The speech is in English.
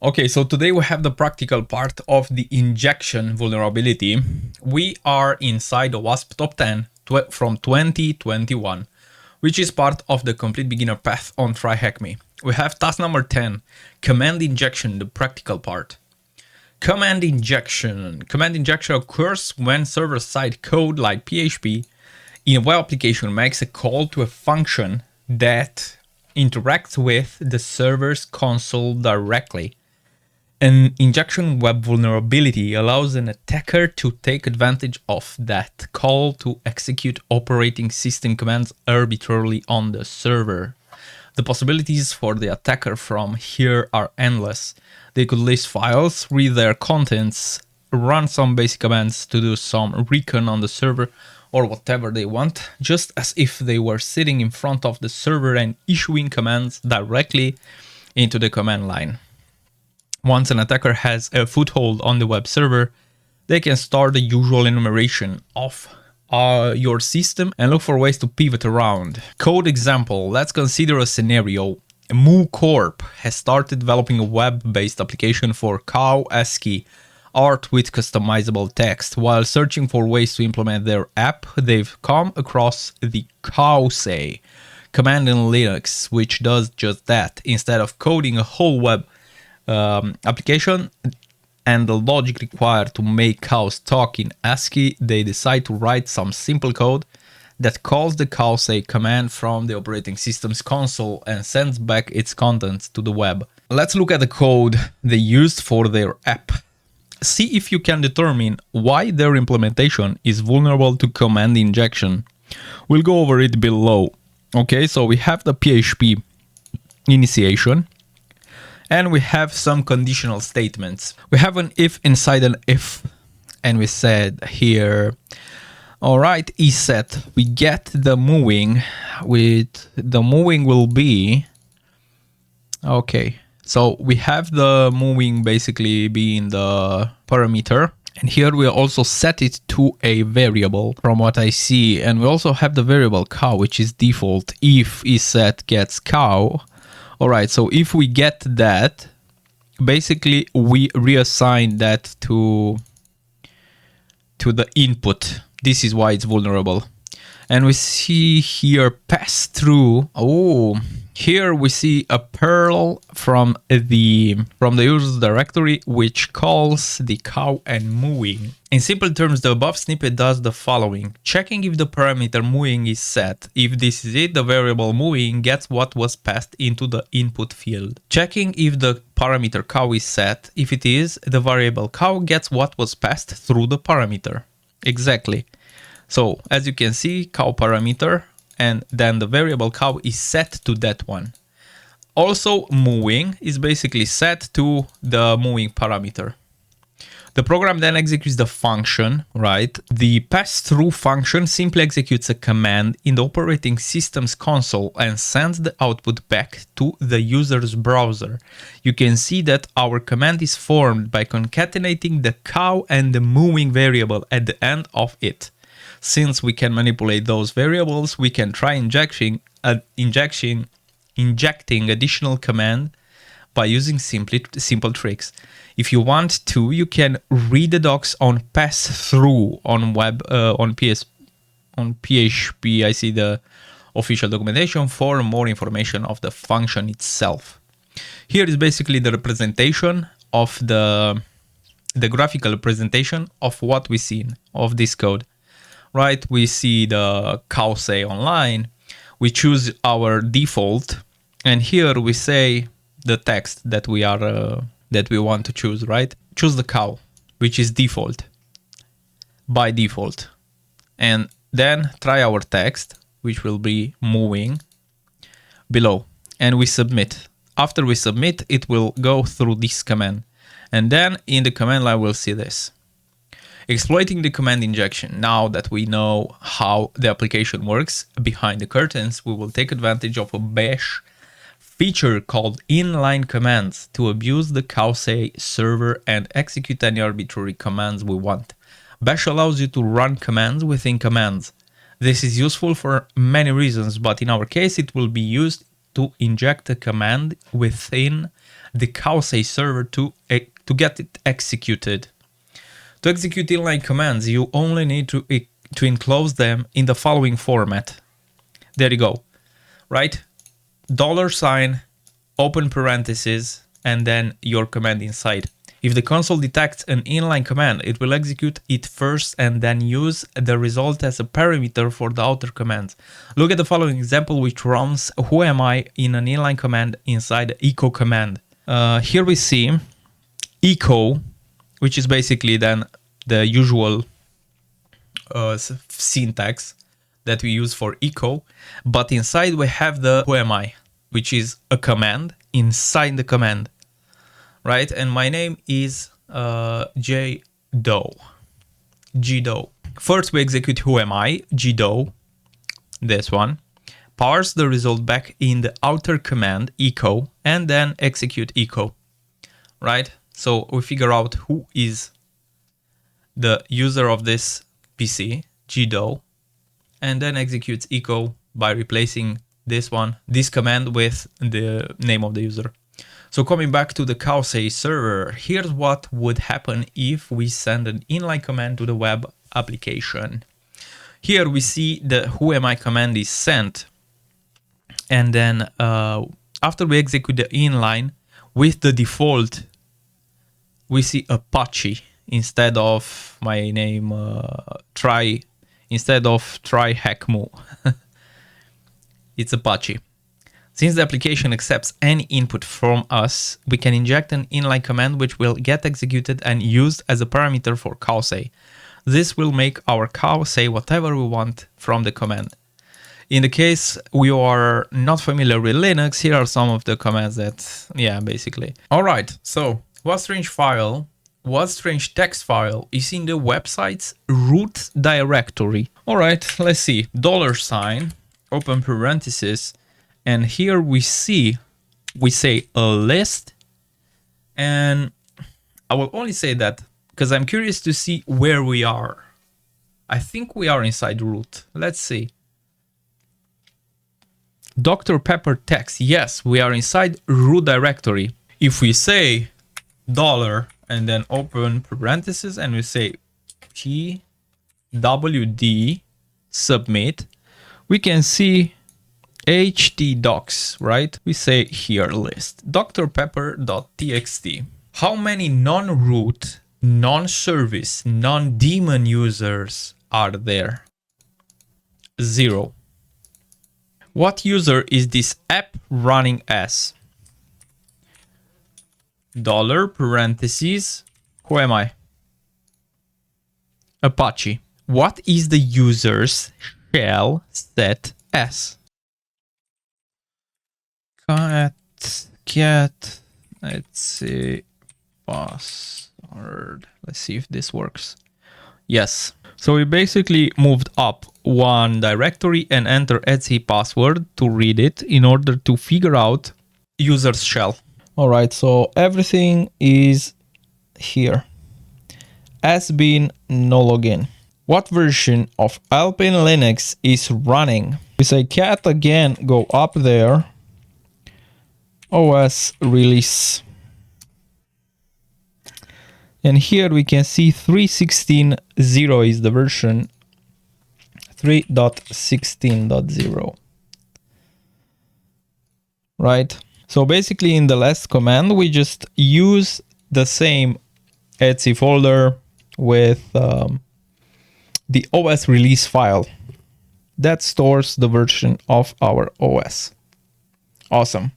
Okay, so today we have the practical part of the injection vulnerability. We are inside the WASP Top 10 from 2021, which is part of the complete beginner path on TryHackMe. We have task number 10, command injection, the practical part. Command injection. Command injection occurs when server-side code like PHP in a web application makes a call to a function that interacts with the server's console directly. An injection web vulnerability allows an attacker to take advantage of that call to execute operating system commands arbitrarily on the server. The possibilities for the attacker from here are endless. They could list files, read their contents, run some basic commands to do some recon on the server, or whatever they want, just as if they were sitting in front of the server and issuing commands directly into the command line. Once an attacker has a foothold on the web server, they can start the usual enumeration of your system and look for ways to pivot around. Code example, let's consider a scenario. MooCorp has started developing a web-based application for cow ASCII art with customizable text. While searching for ways to implement their app, they've come across the cowsay command in Linux, which does just that. Instead of coding a whole web application and the logic required to make cows talk in ASCII, they decide to write some simple code that calls the cowsay command from the operating system's console and sends back its contents to the web. Let's look at the code they used for their app. See if you can determine why their implementation is vulnerable to command injection. We'll go over it below. Okay, so we have the PHP initiation. And we have some conditional statements. We have an if inside an if. And we said here, all right, ESET, we get the moving with the moving will be, okay. So we have the moving basically being the parameter. And here we also set it to a variable from what I see. And we also have the variable cow, which is default. If ESET gets cow, all right, so if we get that, basically we reassign that to the input. This is why it's vulnerable. And we see here pass through. Oh, here we see a Perl from the user's directory, which calls the cow and mooing. In simple terms, the above snippet does the following: checking if the parameter mooing is set. If this is it, the variable mooing gets what was passed into the input field. Checking if the parameter cow is set. If it is, the variable cow gets what was passed through the parameter. Exactly. So as you can see, cow parameter, and then the variable cow is set to that one. Also, mooing is basically set to the mooing parameter. The program then executes the function, right? The pass-through function simply executes a command in the operating system's console and sends the output back to the user's browser. You can see that our command is formed by concatenating the cow and the mooing variable at the end of it. Since we can manipulate those variables, we can try injecting additional command by using simple tricks. If you want to, you can read the docs on pass-through on PHP. I see the official documentation for more information of the function itself. Here is basically the representation of the graphical representation of what we see of this code. Right, we see the cowsay online, we choose our default, and here we say the text that we want to choose, right? Choose the cow, which is default, by default. And then try our text, which will be moving below, and we submit. After we submit, it will go through this command. And then in the command line, we'll see this. Exploiting the command injection. Now that we know how the application works behind the curtains, we will take advantage of a bash feature called inline commands to abuse the cowsay server and execute any arbitrary commands we want. Bash allows you to run commands within commands. This is useful for many reasons, but in our case, it will be used to inject a command within the Causey server to get it executed. To execute inline commands, you only need to enclose them in the following format. There you go, right? $, open parentheses, and then your command inside. If the console detects an inline command, it will execute it first and then use the result as a parameter for the outer commands. Look at the following example, which runs who am I in an inline command inside the echo command. Here we see echo, which is basically then the usual syntax that we use for echo, but inside we have the who am I, which is a command inside the command, right? And my name is gdoe. First we execute who am I, gdoe, this one, parse the result back in the outer command echo, and then execute echo, right? So we figure out who is the user of this PC, gdoe, and then executes echo by replacing this command with the name of the user. So coming back to the Causey server, here's what would happen if we send an inline command to the web application. Here we see the who am I command is sent, and then after we execute the inline with the default, we see Apache instead of my name instead of TryHackMe. It's Apache. Since the application accepts any input from us, we can inject an inline command which will get executed and used as a parameter for Causey. This will make our cow say whatever we want from the command. In the case we are not familiar with Linux, here are some of the commands that, basically. All right, so whatStrange text file is in the website's root directory. All right, let's see, $, open parentheses, and here we say a list, and I will only say that because I'm curious to see where we are. I think we are inside root. Let's see. Dr. Pepper text. Yes, we are inside root directory. If we say $ and then open parentheses and we say pwd submit, we can see htdocs, right? We say here list drpepper.txt. How many non-root, non-service, non-daemon users are there? 0. What user is this app running as? $ parentheses, who am I? Apache. What is the user's shell set as? Cat, let's see, password. Let's see if this works. Yes. So we basically moved up one directory and enter etc password to read it in order to figure out user's shell. All right, so everything is here. Has been no login. What version of Alpine Linux is running? We say cat again, go up there. OS release. And here we can see 3.16.0 is the version. 3.16.0. Right? So basically in the last command, we just use the same etc folder with the OS release file that stores the version of our OS. Awesome.